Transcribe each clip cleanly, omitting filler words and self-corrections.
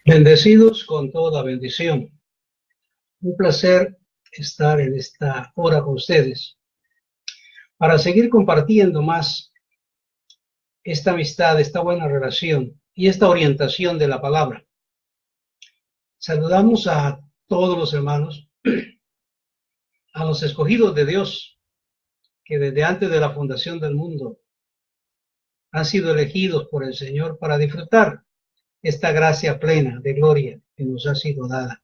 Bendecidos con toda bendición. Un placer estar en esta hora con ustedes para seguir compartiendo más esta amistad, esta buena relación y esta orientación de la palabra. Saludamos a todos los hermanos, a los escogidos de Dios, que desde antes de la fundación del mundo han sido elegidos por el Señor para disfrutar esta gracia plena de gloria que nos ha sido dada.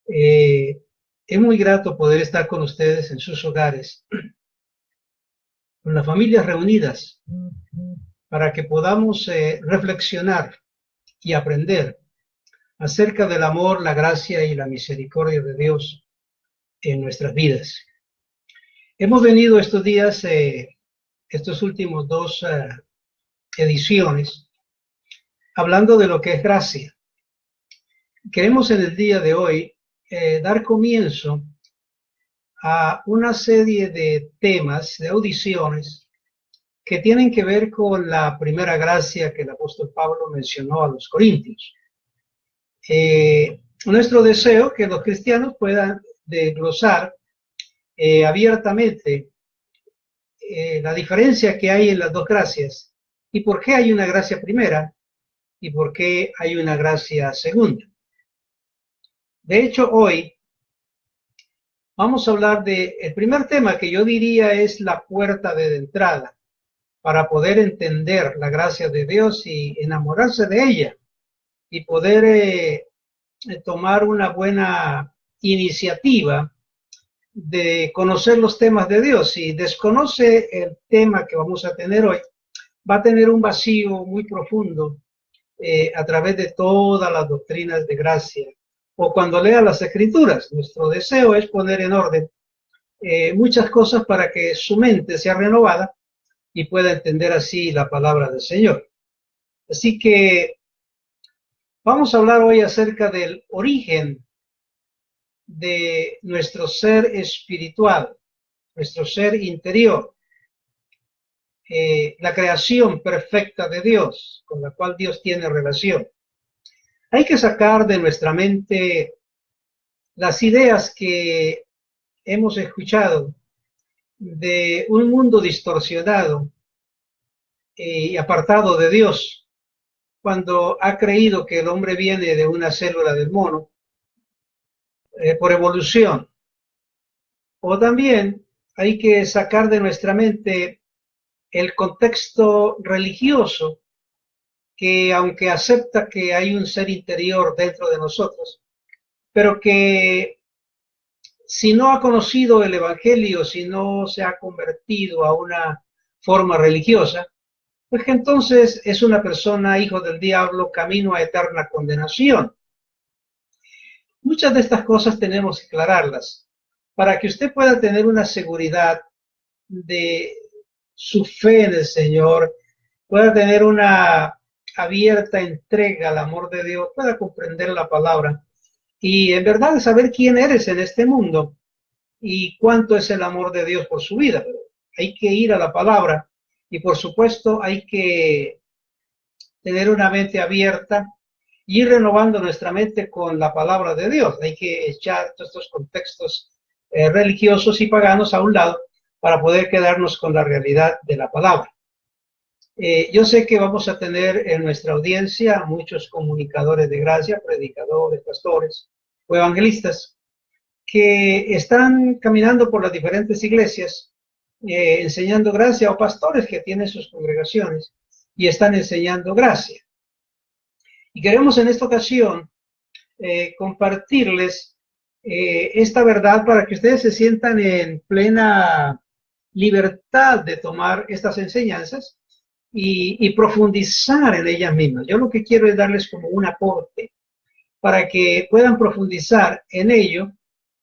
Es muy grato poder estar con ustedes en sus hogares, con las familias reunidas, para que podamos reflexionar y aprender acerca del amor, la gracia y la misericordia de Dios en nuestras vidas. Hemos venido estos días, estos últimos dos ediciones, hablando de lo que es gracia. Queremos en el día de hoy dar comienzo a una serie de temas, de audiciones, que tienen que ver con la primera gracia que el apóstol Pablo mencionó a los corintios. Nuestro deseo es que los cristianos puedan desglosar abiertamente la diferencia que hay en las dos gracias y por qué hay una gracia primera y por qué hay una gracia segunda. De hecho, hoy vamos a hablar del primer tema que yo diría es la puerta de entrada para poder entender la gracia de Dios y enamorarse de ella y poder tomar una buena iniciativa de conocer los temas de Dios. Si desconoce el tema que vamos a tener hoy, va a tener un vacío muy profundo a través de todas las doctrinas de gracia. O cuando lea las Escrituras, nuestro deseo es poner en orden muchas cosas para que su mente sea renovada y pueda entender así la palabra del Señor. Así que vamos a hablar hoy acerca del origen de nuestro ser espiritual, nuestro ser interior, la creación perfecta de Dios, con la cual Dios tiene relación. Hay que sacar de nuestra mente las ideas que hemos escuchado de un mundo distorsionado y apartado de Dios, cuando ha creído que el hombre viene de una célula del mono por evolución. O también hay que sacar de nuestra mente el contexto religioso, que aunque acepta que hay un ser interior dentro de nosotros, pero que si no ha conocido el Evangelio, si no se ha convertido a una forma religiosa, pues que entonces es una persona hijo del diablo, camino a eterna condenación. Muchas de estas cosas tenemos que aclararlas para que usted pueda tener una seguridad de su fe en el Señor, pueda tener una abierta entrega al amor de Dios, pueda comprender la palabra y en verdad saber quién eres en este mundo y cuánto es el amor de Dios por su vida. Hay que ir a la palabra y por supuesto hay que tener una mente abierta y ir renovando nuestra mente con la palabra de Dios. Hay que echar todos estos contextos religiosos y paganos a un lado para poder quedarnos con la realidad de la palabra. Yo sé que vamos a tener en nuestra audiencia muchos comunicadores de gracia, predicadores, pastores o evangelistas que están caminando por las diferentes iglesias enseñando gracia, o pastores que tienen sus congregaciones y están enseñando gracia. Y queremos en esta ocasión compartirles esta verdad para que ustedes se sientan en plena libertad de tomar estas enseñanzas y profundizar en ellas mismas. Yo lo que quiero es darles como un aporte para que puedan profundizar en ello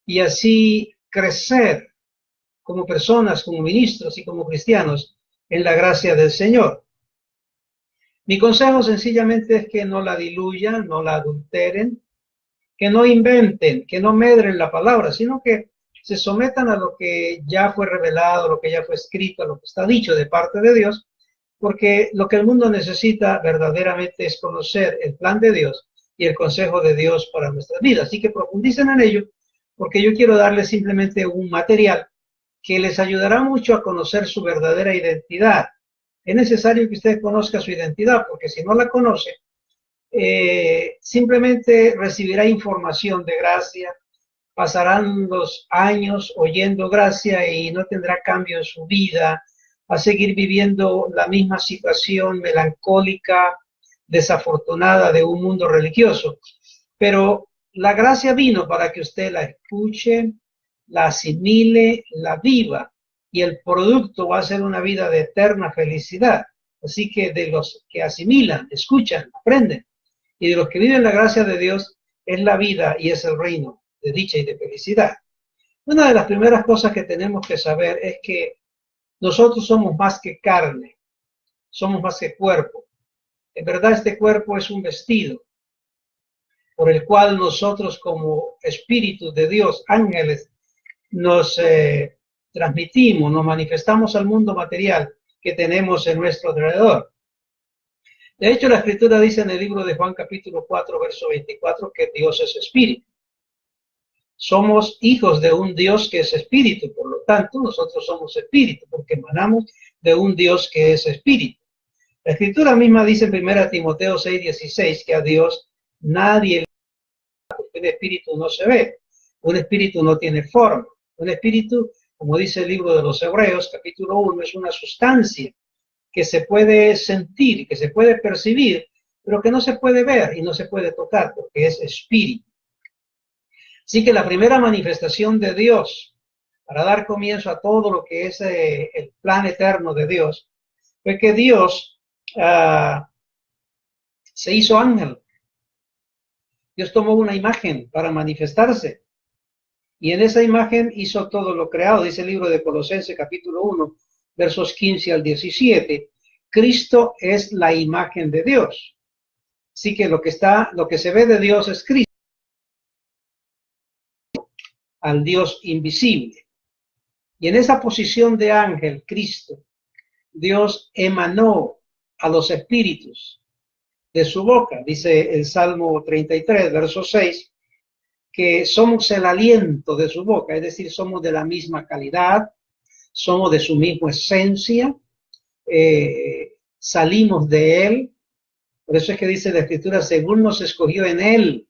y así crecer como personas, como ministros y como cristianos en la gracia del Señor. Mi consejo sencillamente es que no la diluyan, no la adulteren, que no inventen, que no medren la palabra, sino que se sometan a lo que ya fue revelado, lo que ya fue escrito, a lo que está dicho de parte de Dios, porque lo que el mundo necesita verdaderamente es conocer el plan de Dios y el consejo de Dios para nuestras vidas. Así que profundicen en ello, porque yo quiero darles simplemente un material que les ayudará mucho a conocer su verdadera identidad. Es necesario que usted conozca su identidad, porque si no la conoce, simplemente recibirá información de gracia, pasarán los años oyendo gracia y no tendrá cambio en su vida, va a seguir viviendo la misma situación melancólica, desafortunada de un mundo religioso. Pero la gracia vino para que usted la escuche, la asimile, la viva, y el producto va a ser una vida de eterna felicidad. Así que de los que asimilan, escuchan, aprenden, y de los que viven la gracia de Dios, es la vida y es el reino de dicha y de felicidad. Una de las primeras cosas que tenemos que saber es que nosotros somos más que carne, somos más que cuerpo. En verdad, este cuerpo es un vestido por el cual nosotros como espíritus de Dios, ángeles, nos transmitimos, nos manifestamos al mundo material que tenemos en nuestro alrededor. De hecho, la Escritura dice en el libro de Juan capítulo 4, verso 24, que Dios es espíritu. Somos hijos de un Dios que es espíritu, por lo tanto, nosotros somos espíritu, porque emanamos de un Dios que es espíritu. La Escritura misma dice en 1 Timoteo 6, 16, que a Dios nadie le da, porque un espíritu no se ve, un espíritu no tiene forma. Un espíritu, como dice el libro de los Hebreos, capítulo 1, es una sustancia que se puede sentir, que se puede percibir, pero que no se puede ver y no se puede tocar, porque es espíritu. Así que la primera manifestación de Dios para dar comienzo a todo lo que es el plan eterno de Dios fue que Dios se hizo ángel. Dios tomó una imagen para manifestarse y en esa imagen hizo todo lo creado. Dice el libro de Colosenses capítulo 1, versos 15 al 17. Cristo es la imagen de Dios. Así que lo que se ve de Dios es Cristo, al Dios invisible. Y en esa posición de ángel, Cristo, Dios emanó a los espíritus de su boca. Dice el Salmo 33, verso 6, que somos el aliento de su boca, es decir, somos de la misma calidad, somos de su misma esencia, salimos de él. Por eso es que dice la Escritura, según nos escogió en él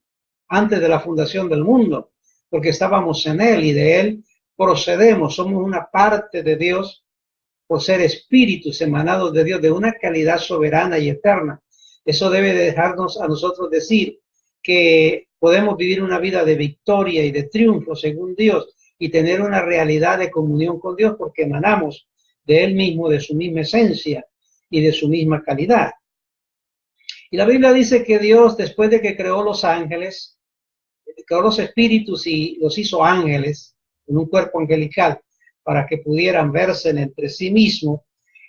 antes de la fundación del mundo, porque estábamos en él y de él procedemos, somos una parte de Dios por ser espíritus emanados de Dios de una calidad soberana y eterna. Eso debe dejarnos a nosotros decir que podemos vivir una vida de victoria y de triunfo según Dios y tener una realidad de comunión con Dios porque emanamos de Él mismo, de su misma esencia y de su misma calidad. Y la Biblia dice que Dios, después de que creó los ángeles, creó los espíritus y los hizo ángeles en un cuerpo angelical para que pudieran verse entre sí mismos.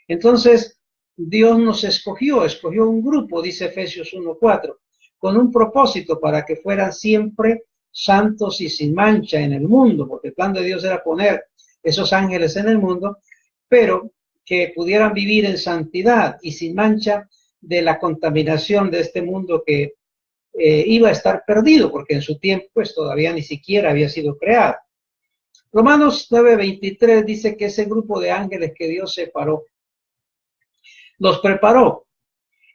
Entonces, Dios nos escogió un grupo, dice Efesios 1:4, con un propósito para que fueran siempre santos y sin mancha en el mundo, porque el plan de Dios era poner esos ángeles en el mundo, pero que pudieran vivir en santidad y sin mancha de la contaminación de este mundo que iba a estar perdido, porque en su tiempo pues todavía ni siquiera había sido creado. Romanos 9:23 dice que ese grupo de ángeles que Dios separó, los preparó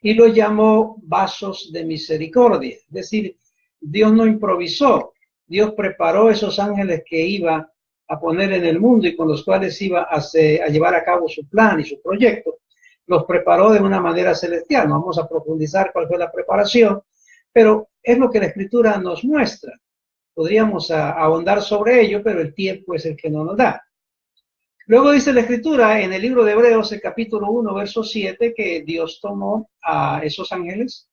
y los llamó vasos de misericordia. Es decir, Dios no improvisó, Dios preparó esos ángeles que iba a poner en el mundo y con los cuales iba a llevar a cabo su plan y su proyecto. Los preparó de una manera celestial. No vamos a profundizar cuál fue la preparación, pero es lo que la Escritura nos muestra. Podríamos ahondar sobre ello, pero el tiempo es el que no nos da. Luego dice la Escritura en el libro de Hebreos, el capítulo 1, verso 7, que Dios tomó a esos ángeles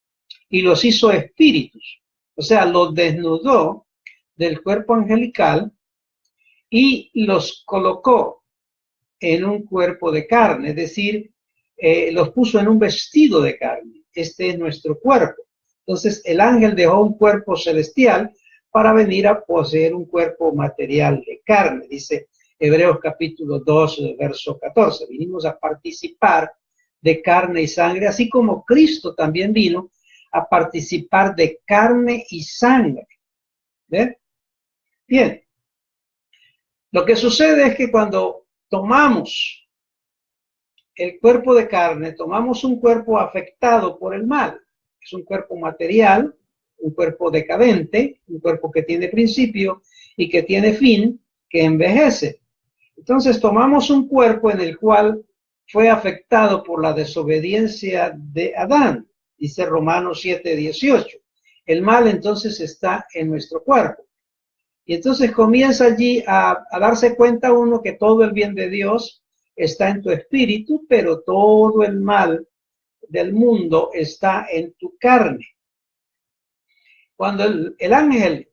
y los hizo espíritus. O sea, los desnudó del cuerpo angelical y los colocó en un cuerpo de carne, es decir, los puso en un vestido de carne. Este es nuestro cuerpo. Entonces, el ángel dejó un cuerpo celestial para venir a poseer un cuerpo material de carne, dice Hebreos capítulo 2, verso 14. Vinimos a participar de carne y sangre, así como Cristo también vino a participar de carne y sangre. ¿Ven? Bien. Lo que sucede es que cuando tomamos el cuerpo de carne, tomamos un cuerpo afectado por el mal. Es un cuerpo material, un cuerpo decadente, un cuerpo que tiene principio y que tiene fin, que envejece. Entonces tomamos un cuerpo en el cual fue afectado por la desobediencia de Adán, dice Romanos 7:18. El mal entonces está en nuestro cuerpo. Y entonces comienza allí a darse cuenta uno que todo el bien de Dios está en tu espíritu, pero todo el mal del mundo está en tu carne. Cuando el ángel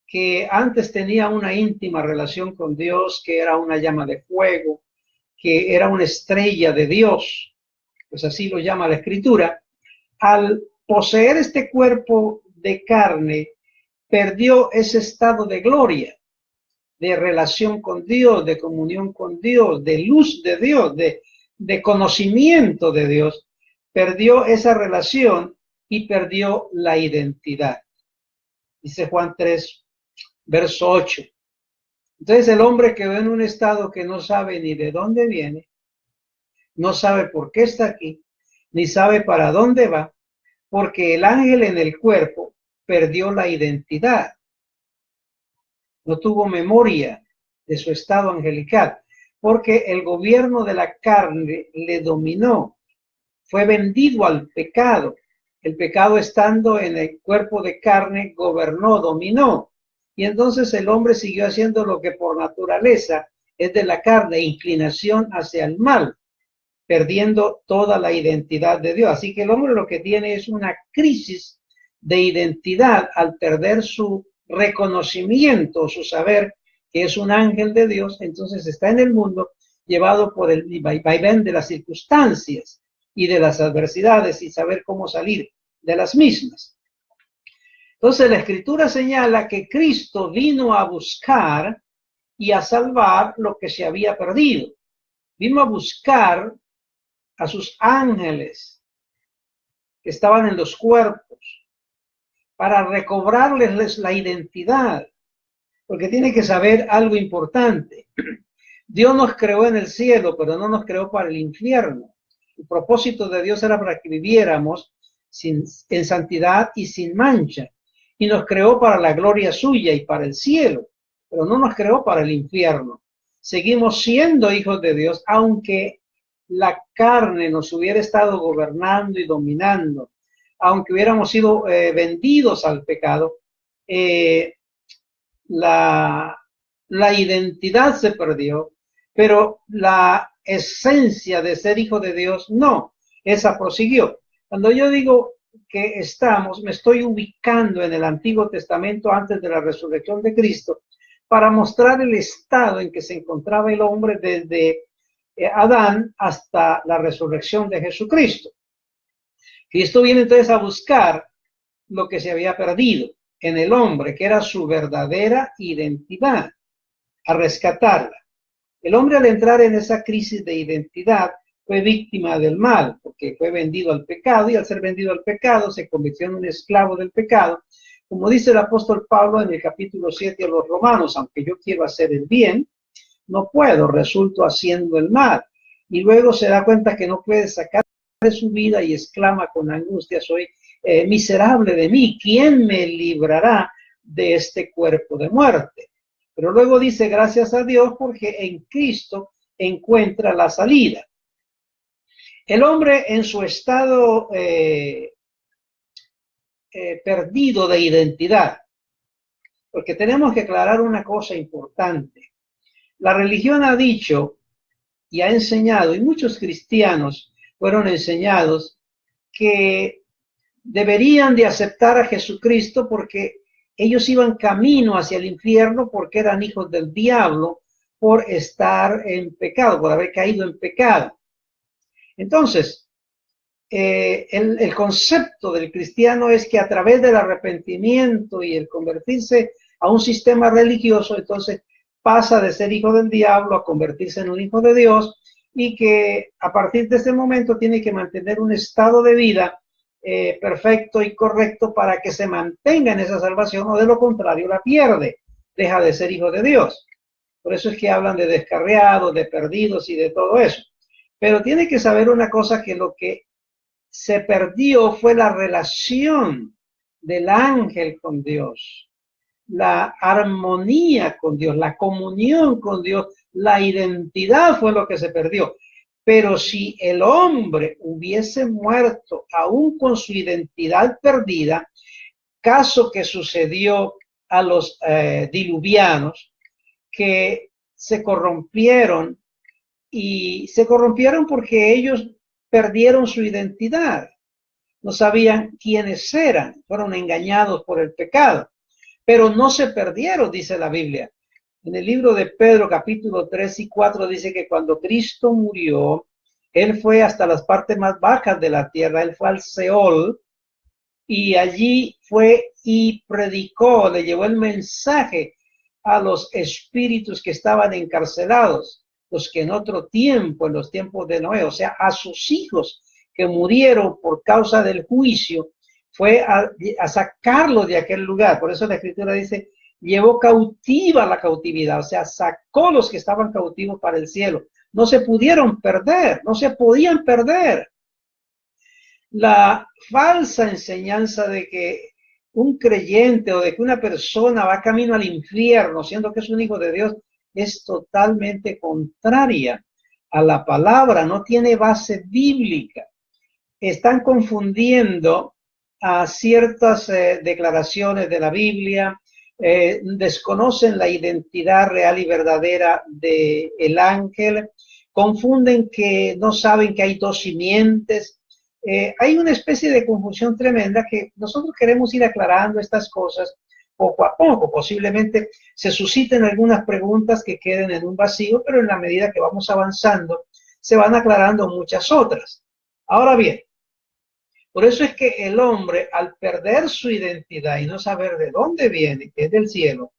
que antes tenía una íntima relación con Dios, que era una llama de fuego, que era una estrella de Dios, pues así lo llama la Escritura, al poseer este cuerpo de carne, perdió ese estado de gloria, de relación con Dios, de comunión con Dios, de luz de Dios, de conocimiento de Dios. Perdió esa relación y perdió la identidad. Dice Juan 3, verso 8. Entonces el hombre quedó en un estado que no sabe ni de dónde viene, no sabe por qué está aquí, ni sabe para dónde va, porque el ángel en el cuerpo perdió la identidad. No tuvo memoria de su estado angelical, porque el gobierno de la carne le dominó. Fue vendido al pecado. El pecado, estando en el cuerpo de carne, gobernó, dominó. Y entonces el hombre siguió haciendo lo que por naturaleza es de la carne, inclinación hacia el mal, perdiendo toda la identidad de Dios. Así que el hombre lo que tiene es una crisis de identidad al perder su reconocimiento, su saber que es un ángel de Dios. Entonces está en el mundo llevado por el vaivén de las circunstancias y de las adversidades y saber cómo salir de las mismas. Entonces la Escritura señala que Cristo vino a buscar y a salvar lo que se había perdido. Vino a buscar a sus ángeles que estaban en los cuerpos para recobrarles la identidad, porque tiene que saber algo importante. Dios nos creó en el cielo, pero no nos creó para el infierno. El propósito de Dios era para que viviéramos en santidad y sin mancha. Y nos creó para la gloria suya y para el cielo, pero no nos creó para el infierno. Seguimos siendo hijos de Dios, aunque la carne nos hubiera estado gobernando y dominando, aunque hubiéramos sido vendidos al pecado, la identidad se perdió, pero la esencia de ser hijo de Dios no, esa prosiguió. Cuando yo digo que me estoy ubicando en el Antiguo Testamento antes de la resurrección de Cristo, para mostrar el estado en que se encontraba el hombre desde Adán hasta la resurrección de Jesucristo. Cristo viene entonces a buscar lo que se había perdido en el hombre, que era su verdadera identidad, a rescatarla. El hombre, al entrar en esa crisis de identidad, fue víctima del mal, porque fue vendido al pecado, y al ser vendido al pecado se convirtió en un esclavo del pecado. Como dice el apóstol Pablo en el capítulo 7 a los Romanos, aunque yo quiero hacer el bien, no puedo, resulto haciendo el mal. Y luego se da cuenta que no puede sacar de su vida y exclama con angustia: soy miserable de mí, ¿quién me librará de este cuerpo de muerte? Pero luego dice: gracias a Dios, porque en Cristo encuentra la salida. El hombre, en su estado perdido de identidad, porque tenemos que aclarar una cosa importante. La religión ha dicho y ha enseñado, y muchos cristianos fueron enseñados, que deberían de aceptar a Jesucristo porque ellos iban camino hacia el infierno, porque eran hijos del diablo por estar en pecado, por haber caído en pecado. Entonces, el concepto del cristiano es que a través del arrepentimiento y el convertirse a un sistema religioso, entonces pasa de ser hijo del diablo a convertirse en un hijo de Dios, y que a partir de ese momento tiene que mantener un estado de vida perfecto y correcto para que se mantenga en esa salvación, o de lo contrario la pierde, deja de ser hijo de Dios. Por eso es que hablan de descarriados, de perdidos y de todo eso. Pero tiene que saber una cosa, que lo que se perdió fue la relación del ángel con Dios, la armonía con Dios, la comunión con Dios, la identidad fue lo que se perdió. Pero si el hombre hubiese muerto aún con su identidad perdida, caso que sucedió a los diluvianos, que se corrompieron, y se corrompieron porque ellos perdieron su identidad, no sabían quiénes eran, fueron engañados por el pecado, pero no se perdieron, dice la Biblia. En el libro de Pedro, capítulo 3 y 4, dice que cuando Cristo murió, Él fue hasta las partes más bajas de la tierra, Él fue al Seol, y allí fue y predicó, le llevó el mensaje a los espíritus que estaban encarcelados, los que en otro tiempo, en los tiempos de Noé, o sea, a sus hijos que murieron por causa del juicio, fue a sacarlos de aquel lugar. Por eso la Escritura dice, llevó cautiva la cautividad, o sea, sacó los que estaban cautivos para el cielo. No se pudieron perder, no se podían perder. La falsa enseñanza de que un creyente o de que una persona va camino al infierno, siendo que es un hijo de Dios, es totalmente contraria a la palabra, no tiene base bíblica. Están confundiendo a ciertas declaraciones de la Biblia, desconocen la identidad real y verdadera del ángel, confunden que no saben que hay dos simientes. Hay una especie de confusión tremenda que nosotros queremos ir aclarando estas cosas poco a poco. Posiblemente se susciten algunas preguntas que queden en un vacío, pero en la medida que vamos avanzando, se van aclarando muchas otras. Ahora bien, por eso es que el hombre, al perder su identidad y no saber de dónde viene, que es del cielo,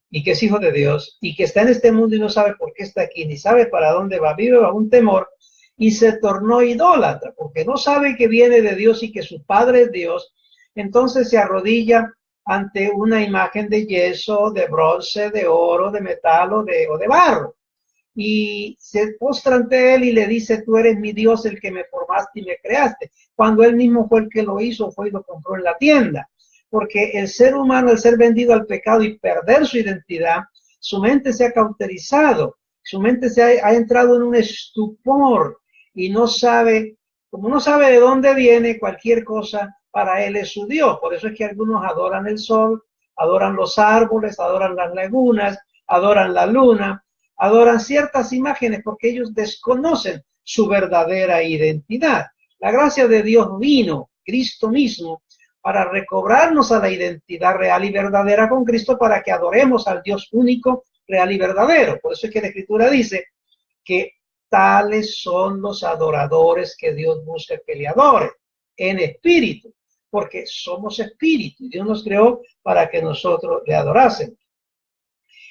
y que es hijo de Dios, y que está en este mundo y no sabe por qué está aquí, ni sabe para dónde va, vive bajo un temor, y se tornó idólatra, porque no sabe que viene de Dios y que su Padre es Dios, entonces se arrodilla ante una imagen de yeso, de bronce, de oro, de metal o de barro, y se postra ante él y le dice, tú eres mi Dios, el que me formaste y me creaste, cuando él mismo fue el que lo hizo, fue y lo compró en la tienda. Porque el ser humano, al ser vendido al pecado y perder su identidad, su mente se ha cauterizado, su mente ha entrado en un estupor y no sabe, como no sabe de dónde viene, cualquier cosa para él es su Dios. Por eso es que algunos adoran el sol, adoran los árboles, adoran las lagunas, adoran la luna, adoran ciertas imágenes porque ellos desconocen su verdadera identidad. La gracia de Dios vino, Cristo mismo, para recobrarnos a la identidad real y verdadera con Cristo, para que adoremos al Dios único, real y verdadero. Por eso es que la Escritura dice que tales son los adoradores que Dios busca que le adoren, en espíritu, porque somos espíritu. Dios nos creó para que nosotros le adorásemos.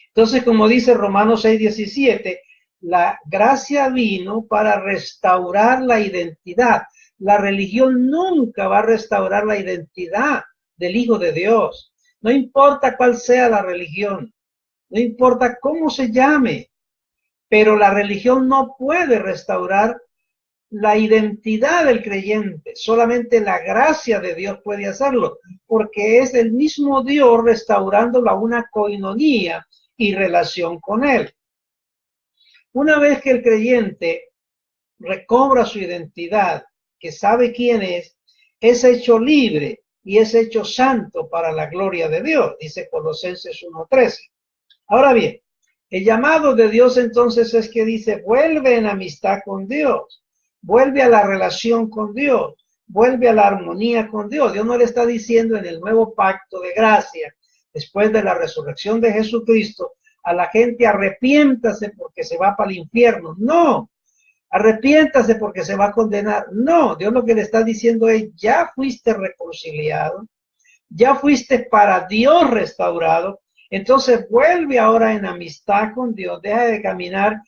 Entonces, como dice Romanos 6:17, la gracia vino para restaurar la identidad. La religión nunca va a restaurar la identidad del Hijo de Dios. No importa cuál sea la religión, no importa cómo se llame, pero la religión no puede restaurar la identidad del creyente. Solamente la gracia de Dios puede hacerlo, porque es el mismo Dios restaurándolo a una coinonía y relación con Él. Una vez que el creyente recobra su identidad, que sabe quién es hecho libre y es hecho santo para la gloria de Dios, dice Colosenses 1:13. Ahora bien, el llamado de Dios entonces es que dice, vuelve en amistad con Dios, vuelve a la relación con Dios, vuelve a la armonía con Dios. Dios no le está diciendo en el nuevo pacto de gracia, después de la resurrección de Jesucristo, a la gente arrepiéntase porque se va para el infierno. No, arrepiéntase porque se va a condenar. No, Dios lo que le está diciendo es, ya fuiste reconciliado, ya fuiste para Dios restaurado, entonces vuelve ahora en amistad con Dios, deja de caminar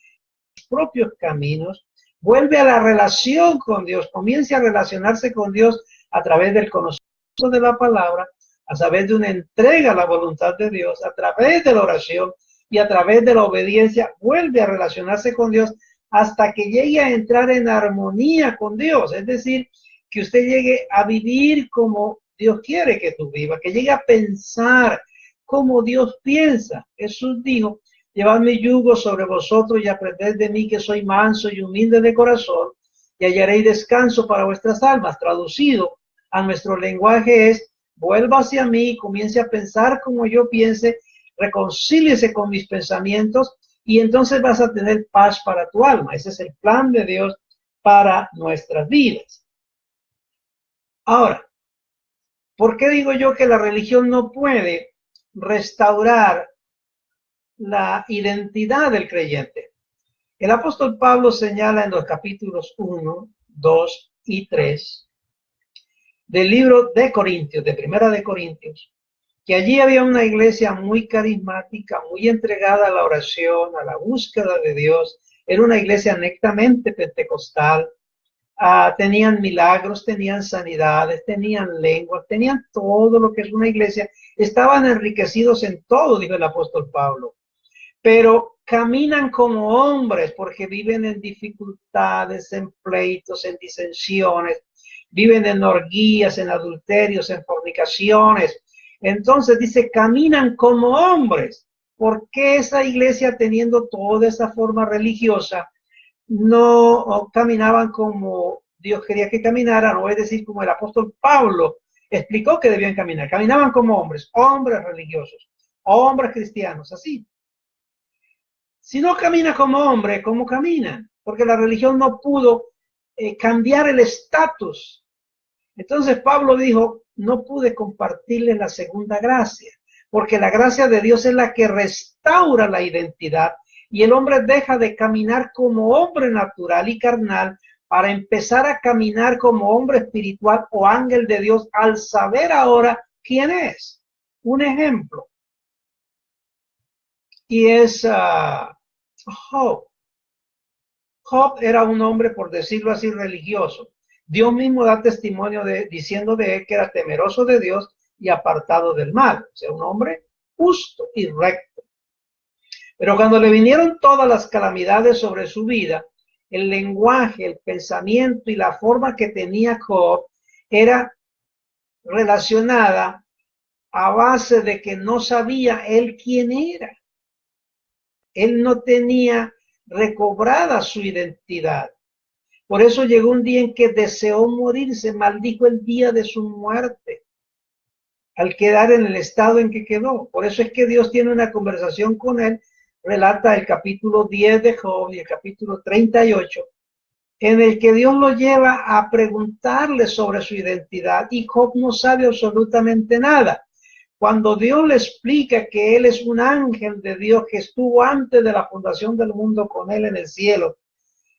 sus propios caminos, vuelve a la relación con Dios, comience a relacionarse con Dios a través del conocimiento de la palabra, a través de una entrega a la voluntad de Dios, a través de la oración y a través de la obediencia, vuelve a relacionarse con Dios hasta que llegue a entrar en armonía con Dios. Es decir, que usted llegue a vivir como Dios quiere que tú vivas, que llegue a pensar como Dios piensa. Jesús dijo: llevad mi yugo sobre vosotros y aprended de mí, que soy manso y humilde de corazón, y hallaréis descanso para vuestras almas. Traducido a nuestro lenguaje es: vuelva hacia mí y comience a pensar como yo piense, reconcíliese con mis pensamientos y entonces vas a tener paz para tu alma. Ese es el plan de Dios para nuestras vidas. Ahora, ¿por qué digo yo que la religión no puede restaurar la identidad del creyente? El apóstol Pablo señala en los capítulos 1, 2 y 3 del libro de Corintios, de Primera de Corintios, que allí había una iglesia muy carismática, muy entregada a la oración, a la búsqueda de Dios. Era una iglesia netamente pentecostal. Tenían milagros, tenían sanidades, tenían lenguas, tenían todo lo que es una iglesia. Estaban enriquecidos en todo, dijo el apóstol Pablo. Pero caminan como hombres porque viven en dificultades, en pleitos, en disensiones, viven en orgías, en adulterios, en fornicaciones. Entonces dice, caminan como hombres. ¿Por qué esa iglesia, teniendo toda esa forma religiosa, no caminaban como Dios quería que caminaran? O es decir, como el apóstol Pablo explicó que debían caminar. Caminaban como hombres, hombres religiosos, hombres cristianos, así. Si no camina como hombre, ¿cómo camina? Porque la religión no pudo cambiar el estatus. Entonces Pablo dijo: no pude compartirles la segunda gracia, porque la gracia de Dios es la que restaura la identidad y el hombre deja de caminar como hombre natural y carnal para empezar a caminar como hombre espiritual o ángel de Dios, al saber ahora quién es. Un ejemplo. Y es Job. Job era un hombre, por decirlo así, religioso. Dios mismo da testimonio diciendo de él que era temeroso de Dios y apartado del mal. O sea, un hombre justo y recto. Pero cuando le vinieron todas las calamidades sobre su vida, el lenguaje, el pensamiento y la forma que tenía Job era relacionada a base de que no sabía él quién era. Él no tenía recobrada su identidad. Por eso llegó un día en que deseó morirse, maldijo el día de su muerte, al quedar en el estado en que quedó. Por eso es que Dios tiene una conversación con él, relata el capítulo 10 de Job y el capítulo 38, en el que Dios lo lleva a preguntarle sobre su identidad y Job no sabe absolutamente nada. Cuando Dios le explica que él es un ángel de Dios que estuvo antes de la fundación del mundo con él en el cielo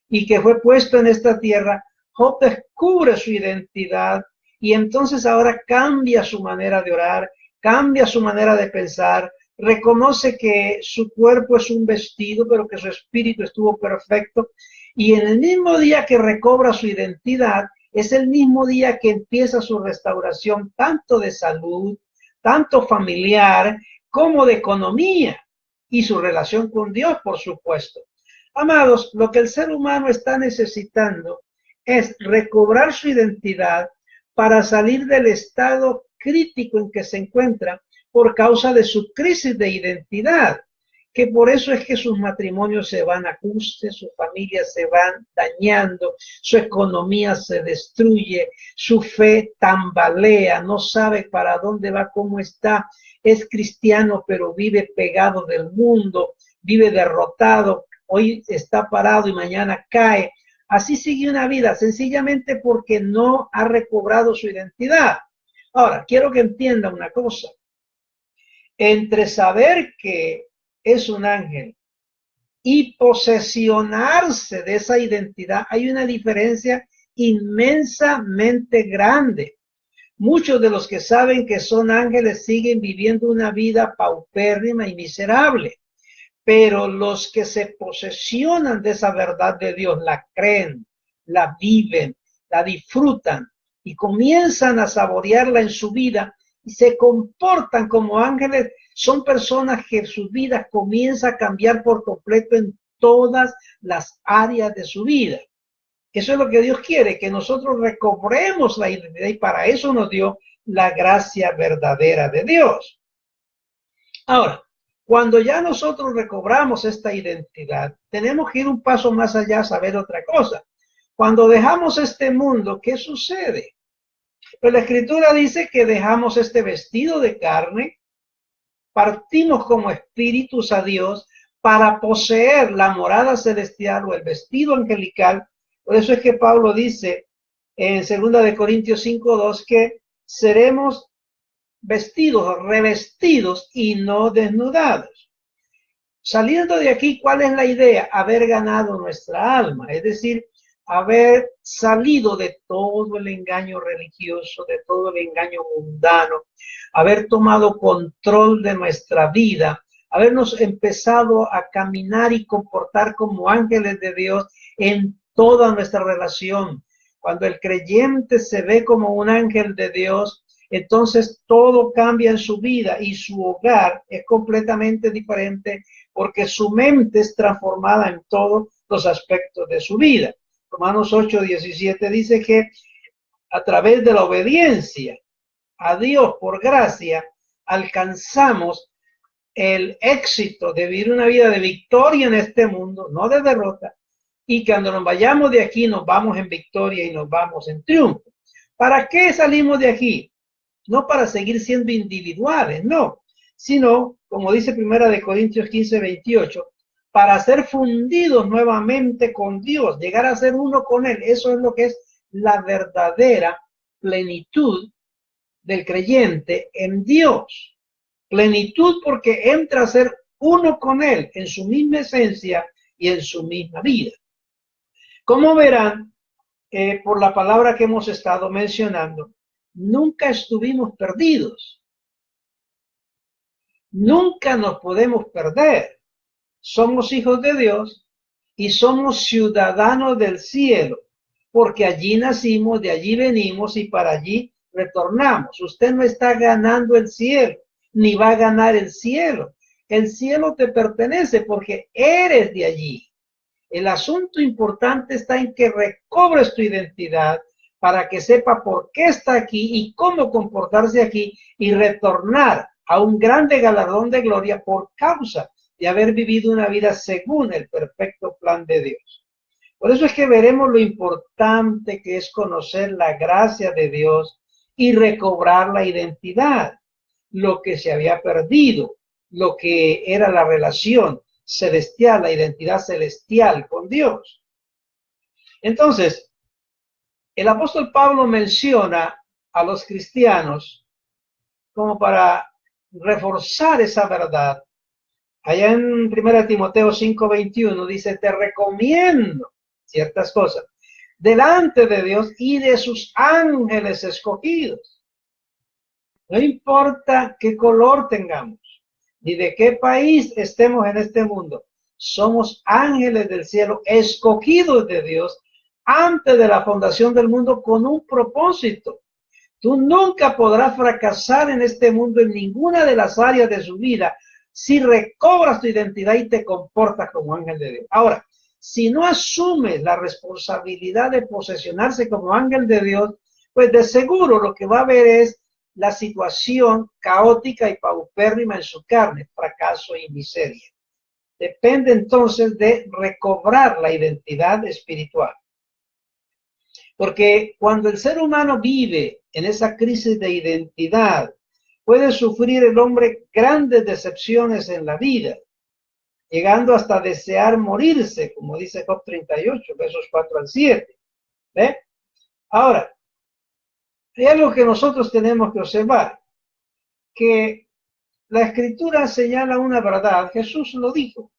y que fue puesto en esta tierra, Job descubre su identidad y entonces ahora cambia su manera de orar, cambia su manera de pensar, reconoce que su cuerpo es un vestido, pero que su espíritu estuvo perfecto. Y en el mismo día que recobra su identidad, es el mismo día que empieza su restauración, tanto de salud, tanto familiar como de economía y su relación con Dios, por supuesto. Amados, lo que el ser humano está necesitando es recobrar su identidad para salir del estado crítico en que se encuentra por causa de su crisis de identidad, que por eso es que sus matrimonios se van a ajuste, sus familias se van dañando, su economía se destruye, su fe tambalea, no sabe para dónde va, cómo está, es cristiano pero vive pegado del mundo, vive derrotado, hoy está parado y mañana cae. Así sigue una vida, sencillamente porque no ha recobrado su identidad. Ahora, quiero que entienda una cosa. Entre saber que es un ángel y posesionarse de esa identidad, hay una diferencia inmensamente grande. Muchos de los que saben que son ángeles siguen viviendo una vida paupérrima y miserable, pero los que se posesionan de esa verdad de Dios, la creen, la viven, la disfrutan, y comienzan a saborearla en su vida y se comportan como ángeles, son personas que su vida comienza a cambiar por completo en todas las áreas de su vida. Eso es lo que Dios quiere, que nosotros recobremos la identidad, y para eso nos dio la gracia verdadera de Dios. Ahora, cuando ya nosotros recobramos esta identidad, tenemos que ir un paso más allá a saber otra cosa. Cuando dejamos este mundo, ¿qué sucede? Pues la Escritura dice que dejamos este vestido de carne, partimos como espíritus a Dios para poseer la morada celestial o el vestido angelical. Por eso es que Pablo dice en 2 Corintios 5:2 que seremos vestidos, revestidos y no desnudados. Saliendo de aquí, ¿cuál es la idea? Haber ganado nuestra alma, es decir, haber salido de todo el engaño religioso, de todo el engaño mundano, haber tomado control de nuestra vida, habernos empezado a caminar y comportar como ángeles de Dios en toda nuestra relación. Cuando el creyente se ve como un ángel de Dios, entonces todo cambia en su vida y su hogar es completamente diferente porque su mente es transformada en todos los aspectos de su vida. Romanos 8:17 dice que a través de la obediencia a Dios por gracia alcanzamos el éxito de vivir una vida de victoria en este mundo, no de derrota, y cuando nos vayamos de aquí nos vamos en victoria y nos vamos en triunfo. ¿Para qué salimos de aquí? No para seguir siendo individuales, no, sino, como dice 1 Corintios 15:28, para ser fundidos nuevamente con Dios, llegar a ser uno con Él. Eso es lo que es la verdadera plenitud del creyente en Dios. Plenitud porque entra a ser uno con Él en su misma esencia y en su misma vida. Como verán, por la palabra que hemos estado mencionando, nunca estuvimos perdidos. Nunca nos podemos perder. Somos hijos de Dios y somos ciudadanos del cielo, porque allí nacimos, de allí venimos y para allí retornamos. Usted no está ganando el cielo, ni va a ganar el cielo. El cielo te pertenece porque eres de allí. El asunto importante está en que recobres tu identidad para que sepa por qué está aquí y cómo comportarse aquí y retornar a un grande galardón de gloria por causa de haber vivido una vida según el perfecto plan de Dios. Por eso es que veremos lo importante que es conocer la gracia de Dios y recobrar la identidad, lo que se había perdido, lo que era la relación celestial, la identidad celestial con Dios. Entonces, el apóstol Pablo menciona a los cristianos como para reforzar esa verdad. Allá en 1 Timoteo 5:21 dice, te recomiendo ciertas cosas delante de Dios y de sus ángeles escogidos. No importa qué color tengamos, ni de qué país estemos en este mundo. Somos ángeles del cielo, escogidos de Dios antes de la fundación del mundo con un propósito. Tú nunca podrás fracasar en este mundo en ninguna de las áreas de su vida si recobras tu identidad y te comportas como ángel de Dios. Ahora, si no asumes la responsabilidad de posesionarse como ángel de Dios, pues de seguro lo que va a haber es la situación caótica y paupérrima en su carne, fracaso y miseria. Depende entonces de recobrar la identidad espiritual. Porque cuando el ser humano vive en esa crisis de identidad, puede sufrir el hombre grandes decepciones en la vida, llegando hasta desear morirse, como dice Job 38, versos 4-7. ¿Ve? Ahora, hay algo que nosotros tenemos que observar, que la Escritura señala una verdad, Jesús lo dijo,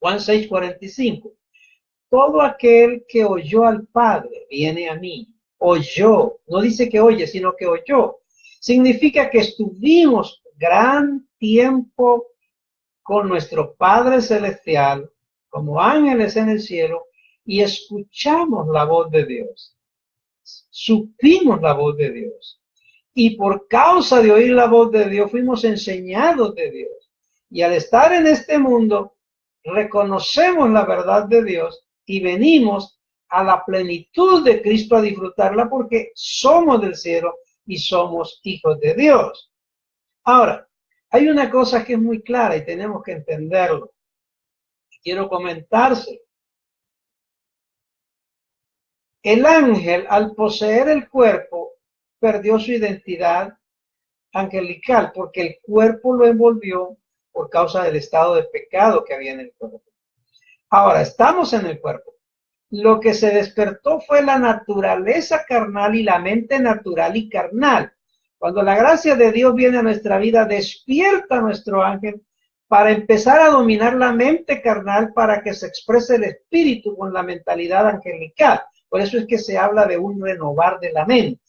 Juan 6:45. Todo aquel que oyó al Padre viene a mí. Oyó, no dice que oye, sino que oyó. Significa que estuvimos gran tiempo con nuestro Padre Celestial, como ángeles en el cielo, y escuchamos la voz de Dios. supimos la voz de Dios. Y por causa de oír la voz de Dios, fuimos enseñados de Dios. Y al estar en este mundo, reconocemos la verdad de Dios y venimos a la plenitud de Cristo a disfrutarla porque somos del cielo y somos hijos de Dios. Ahora, hay una cosa que es muy clara y tenemos que entenderlo. Quiero comentarse. El ángel, al poseer el cuerpo, perdió su identidad angelical porque el cuerpo lo envolvió por causa del estado de pecado que había en el cuerpo. Ahora, estamos en el cuerpo. Lo que se despertó fue la naturaleza carnal y la mente natural y carnal. Cuando la gracia de Dios viene a nuestra vida, despierta a nuestro ángel para empezar a dominar la mente carnal para que se exprese el espíritu con la mentalidad angelical. Por eso es que se habla de un renovar de la mente.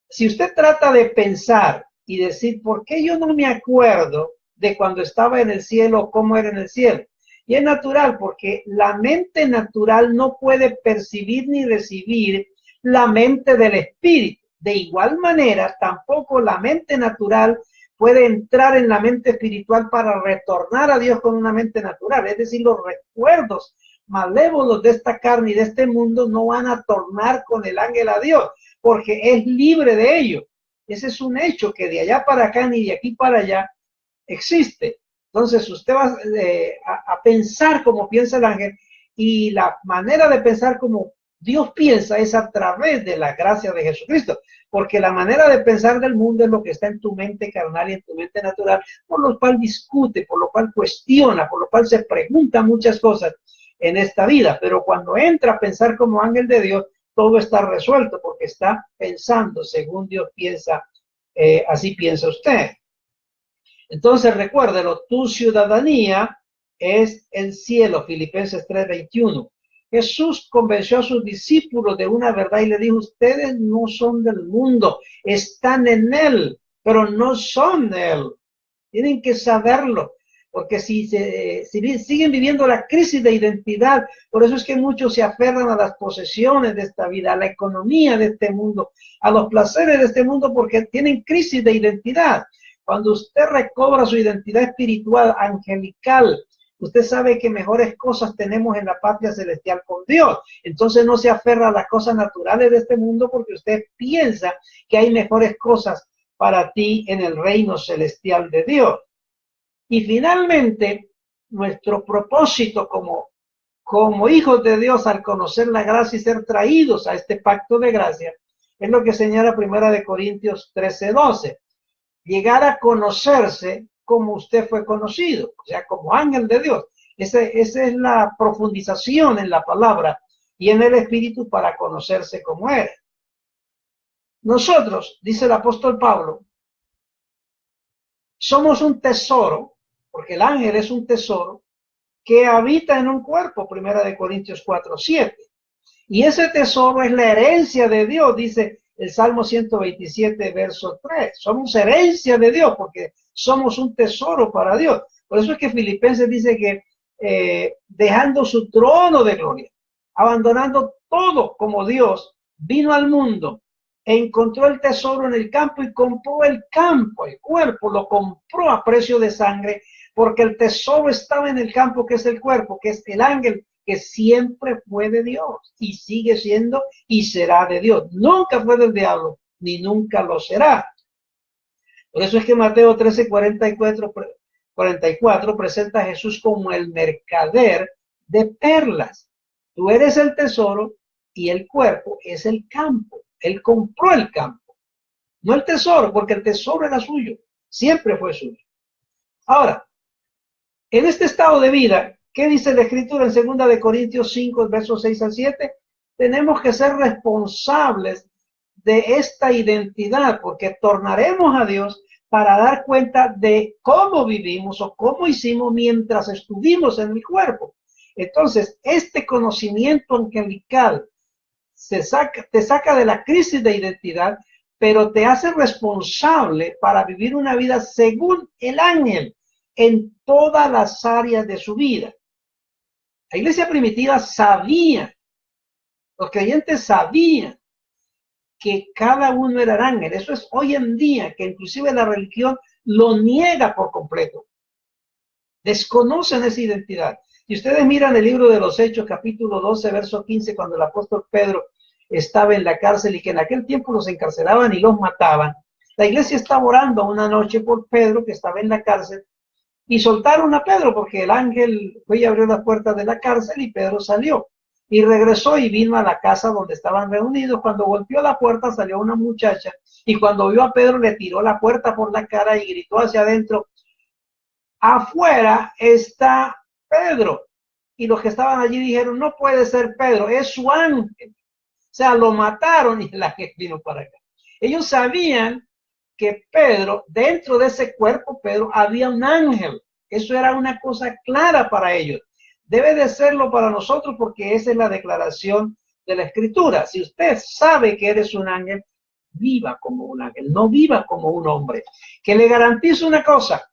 Si usted trata de pensar y decir, ¿por qué yo no me acuerdo de cuando estaba en el cielo, cómo era en el cielo? Y es natural, porque la mente natural no puede percibir ni recibir la mente del espíritu. De igual manera, tampoco la mente natural puede entrar en la mente espiritual para retornar a Dios con una mente natural. Es decir, los recuerdos malévolos de esta carne y de este mundo no van a tornar con el ángel a Dios, porque es libre de ello. Ese es un hecho que de allá para acá ni de aquí para allá existe. Entonces usted va a pensar como piensa el ángel, y la manera de pensar como Dios piensa es a través de la gracia de Jesucristo, porque la manera de pensar del mundo es lo que está en tu mente carnal y en tu mente natural, por lo cual discute, por lo cual cuestiona, por lo cual se pregunta muchas cosas en esta vida. Pero cuando entra a pensar como ángel de Dios, todo está resuelto porque está pensando según Dios piensa, así piensa usted. Entonces recuérdelo, tu ciudadanía es el cielo, Filipenses 3:21. Jesús convenció a sus discípulos de una verdad y le dijo, ustedes no son del mundo, están en él, pero no son de él. Tienen que saberlo, porque si siguen viviendo la crisis de identidad, por eso es que muchos se aferran a las posesiones de esta vida, a la economía de este mundo, a los placeres de este mundo, porque tienen crisis de identidad. Cuando usted recobra su identidad espiritual, angelical, usted sabe que mejores cosas tenemos en la patria celestial con Dios. Entonces no se aferra a las cosas naturales de este mundo porque usted piensa que hay mejores cosas para ti en el reino celestial de Dios. Y finalmente, nuestro propósito como hijos de Dios al conocer la gracia y ser traídos a este pacto de gracia, es lo que señala 1 Corintios 13:12. Llegar a conocerse como usted fue conocido, o sea, como ángel de Dios. Esa es la profundización en la palabra y en el espíritu para conocerse como eres. Nosotros, dice el apóstol Pablo, somos un tesoro, porque el ángel es un tesoro que habita en un cuerpo, 1 Corintios 4:7. Y ese tesoro es la herencia de Dios, dice el Salmo 127, verso 3. Somos herencia de Dios porque somos un tesoro para Dios. Por eso es que Filipenses dice que dejando su trono de gloria, abandonando todo como Dios, vino al mundo e encontró el tesoro en el campo y compró el campo, el cuerpo, lo compró a precio de sangre, porque el tesoro estaba en el campo, que es el cuerpo, que es el ángel, que siempre fue de Dios y sigue siendo y será de Dios. Nunca fue del diablo, ni nunca lo será. Por eso es que Mateo 13:44 presenta a Jesús como el mercader de perlas. Tú eres el tesoro y el cuerpo es el campo. Él compró el campo, no el tesoro, porque el tesoro era suyo, siempre fue suyo. Ahora, en este estado de vida, ¿qué dice la Escritura en 2 Corintios 5, versos 6 al 7? Tenemos que ser responsables de esta identidad, porque tornaremos a Dios para dar cuenta de cómo vivimos o cómo hicimos mientras estuvimos en mi cuerpo. Entonces, este conocimiento angelical te saca de la crisis de identidad, pero te hace responsable para vivir una vida según el ángel en todas las áreas de su vida. La iglesia primitiva sabía, los creyentes sabían que cada uno era ángel. Eso es hoy en día, que inclusive la religión lo niega por completo. Desconocen esa identidad. Y ustedes miran el libro de los Hechos, capítulo 12, verso 15, cuando el apóstol Pedro estaba en la cárcel y que en aquel tiempo los encarcelaban y los mataban. La iglesia estaba orando una noche por Pedro, que estaba en la cárcel, y soltaron a Pedro porque el ángel fue y abrió las puertas de la cárcel y Pedro salió. Y regresó y vino a la casa donde estaban reunidos. Cuando golpeó la puerta salió una muchacha y cuando vio a Pedro le tiró la puerta por la cara y gritó hacia adentro: afuera está Pedro. Y los que estaban allí dijeron: no puede ser Pedro, es su ángel. O sea, lo mataron y la gente vino para acá. Ellos sabían que Pedro, dentro de ese cuerpo, Pedro, había un ángel. Eso era una cosa clara para ellos. Debe de serlo para nosotros porque esa es la declaración de la Escritura. Si usted sabe que eres un ángel, viva como un ángel, no viva como un hombre. Que le garantizo una cosa: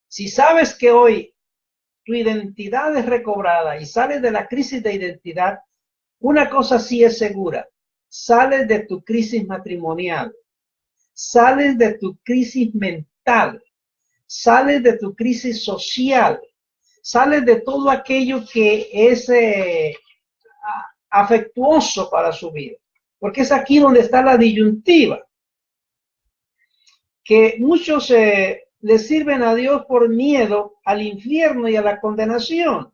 si sabes que hoy tu identidad es recobrada y sales de la crisis de identidad, una cosa sí es segura: sales de tu crisis matrimonial, sales de tu crisis mental, sales de tu crisis social, sales de todo aquello que es afectuoso para su vida. Porque es aquí donde está la disyuntiva. Que muchos le sirven a Dios por miedo al infierno y a la condenación.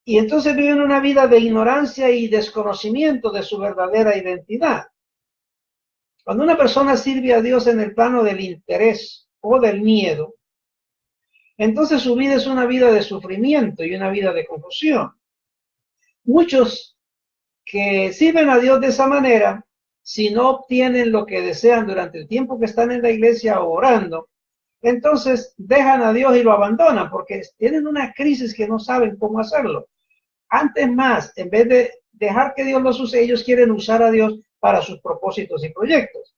Y entonces viven una vida de ignorancia y desconocimiento de su verdadera identidad. Cuando una persona sirve a Dios en el plano del interés o del miedo, entonces su vida es una vida de sufrimiento y una vida de confusión. Muchos que sirven a Dios de esa manera, si no obtienen lo que desean durante el tiempo que están en la iglesia orando, entonces dejan a Dios y lo abandonan porque tienen una crisis que no saben cómo hacerlo. Antes más, en vez de dejar que Dios los use, ellos quieren usar a Dios para sus propósitos y proyectos.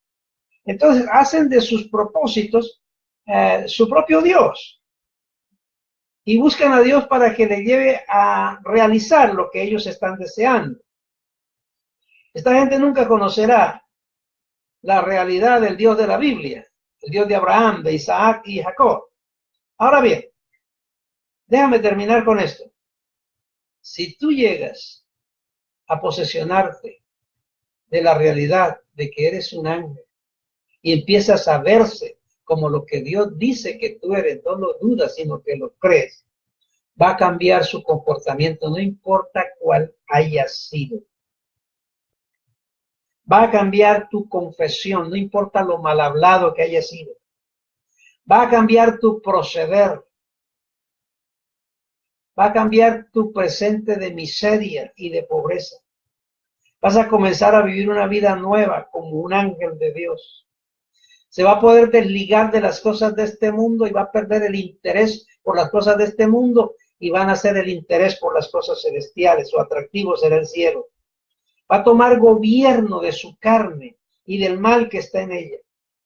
Entonces hacen de sus propósitos su propio Dios y buscan a Dios para que le lleve a realizar lo que ellos están deseando. Esta gente nunca conocerá la realidad del Dios de la Biblia, el Dios de Abraham, de Isaac y Jacob. Ahora bien, déjame terminar con esto. Si tú llegas a posesionarte de la realidad de que eres un ángel y empiezas a verse como lo que Dios dice que tú eres, no lo dudas, sino que lo crees, va a cambiar su comportamiento, no importa cuál haya sido. Va a cambiar tu confesión, no importa lo mal hablado que haya sido. Va a cambiar tu proceder. Va a cambiar tu presente de miseria y de pobreza. Vas a comenzar a vivir una vida nueva como un ángel de Dios. Se va a poder desligar de las cosas de este mundo y va a perder el interés por las cosas de este mundo y van a hacer el interés por las cosas celestiales. Su atractivo será el cielo. Va a tomar gobierno de su carne y del mal que está en ella.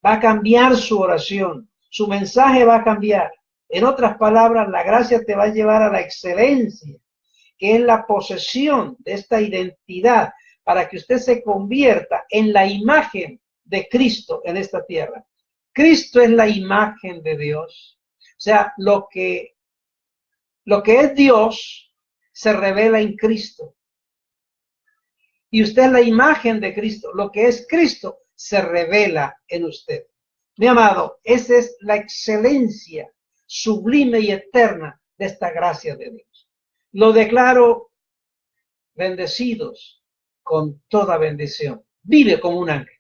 Va a cambiar su oración. Su mensaje va a cambiar. En otras palabras, la gracia te va a llevar a la excelencia, que es la posesión de esta identidad, para que usted se convierta en la imagen de Cristo en esta tierra. Cristo es la imagen de Dios. O sea, lo que es Dios se revela en Cristo. Y usted es la imagen de Cristo. Lo que es Cristo se revela en usted. Mi amado, esa es la excelencia sublime y eterna de esta gracia de Dios. Lo declaro bendecidos con toda bendición. Vive como un ángel.